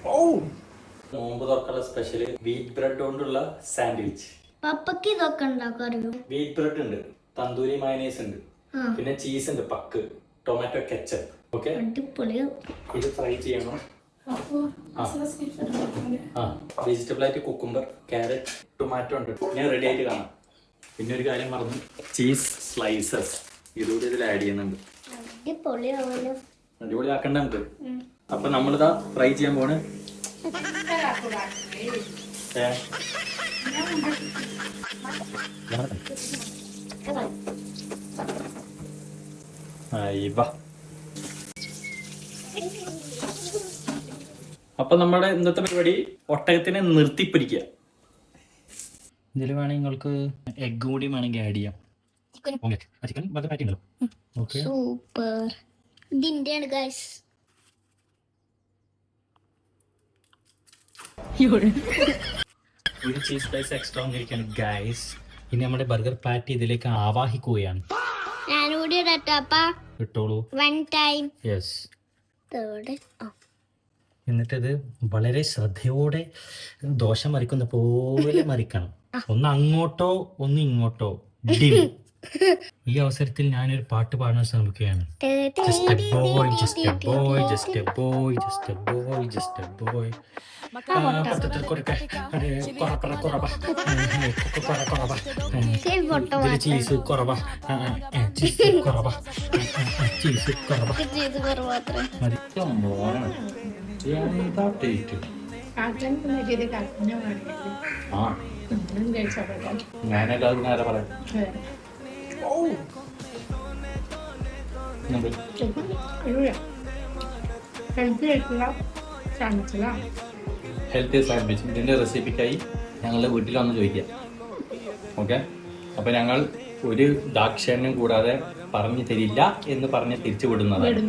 നോമ്പ് തുറക്കുള്ള special wheat bread കൊണ്ടുള്ള sandwich. പപ്പക്ക് ഇതൊക്കെ ഉണ്ടാക്കാറിയോ? വീറ്റ് ബ്രെഡ് ഉണ്ട്, തന്തൂരി മയനൈസ് ഉണ്ട്, പിന്നെ ചീസ് ഉണ്ട്, പക്ക്, ടൊമാറ്റോ കെച്ചപ്പ്. ഓക്കെ, ഇത് ഫ്രൈ ചെയ്യണം. വെജിറ്റബിൾ ആയിട്ട് കുക്കുംബർ, ക്യാരറ്റ്, ടൊമാറ്റോ ഉണ്ട്. ഞാൻ റെഡി ആയിട്ട് കാണാം. പിന്നെ ഒരു കാര്യം പറഞ്ഞു, ചീസ് സ്ലൈസസ് ഇതുകൂടി ഇതിൽ ആഡ് ചെയ്യുന്നുണ്ട്. അടിപൊളി ആക്കണ്ട നമുക്ക്. അപ്പൊ നമ്മളിതാ ഫ്രൈ ചെയ്യാൻ പോണ്. അപ്പൊ നമ്മുടെ ഇന്നത്തെ പരിപാടി ഒട്ടകത്തിനെ നിർത്തിപ്പിടിക്കുക. ഇതിൽ വേണമെങ്കിൽ നിങ്ങൾക്ക് എഗ് കൂടി വേണമെങ്കിൽ ആഡ് ചെയ്യാം. ചിക്കൻ പാറ്റി ഉണ്ടല്ലോ. Okay, super. ഇതിന്റെയാണ് ഗൈസ്. ഒരു ചീസ് സ്ലൈസ് എക്സ്ട്രാ വന്നിരിക്കുകയാണ് ഗൈസ്. ഇനി നമ്മുടെ ബർഗർ പാറ്റി ഇതിലേക്ക് ആവാഹിക്കുകയാണ്. ഇട്ടോളൂ. യെസ്. എന്നിട്ടിത് വളരെ ശ്രദ്ധയോടെ ദോശ മറിക്കുന്ന പോലെ മറിക്കണം. ഒന്ന് അങ്ങോട്ടോ ഒന്ന് ഇങ്ങോട്ടോ. ഈ അവസരത്തിൽ ഞാനൊരു പാട്ട് പാടാൻ ശ്രമിക്കുകയാണ്. Just a boy, just a boy, just a boy, just a boy, just a boy. Cheese കുറവാ, ചീസ് കുറവാ, ചീസ് കുറവാ. ഞാനെല്ലാവരും നേരെ പറയാം. ഹെൽത്തി സാൻഡ്വിച്ച് ഇതിൻ്റെ റെസിപ്പിക്കായി ഞങ്ങളുടെ വീട്ടിൽ വന്ന് ചോദിക്കാം. ഓക്കെ, അപ്പോൾ ഞങ്ങൾ ഒരു ദാക്ഷിണ്യം കൂടാതെ പറഞ്ഞു തരില്ല എന്ന് പറഞ്ഞ് തിരിച്ചു വിടുന്നതാണ്.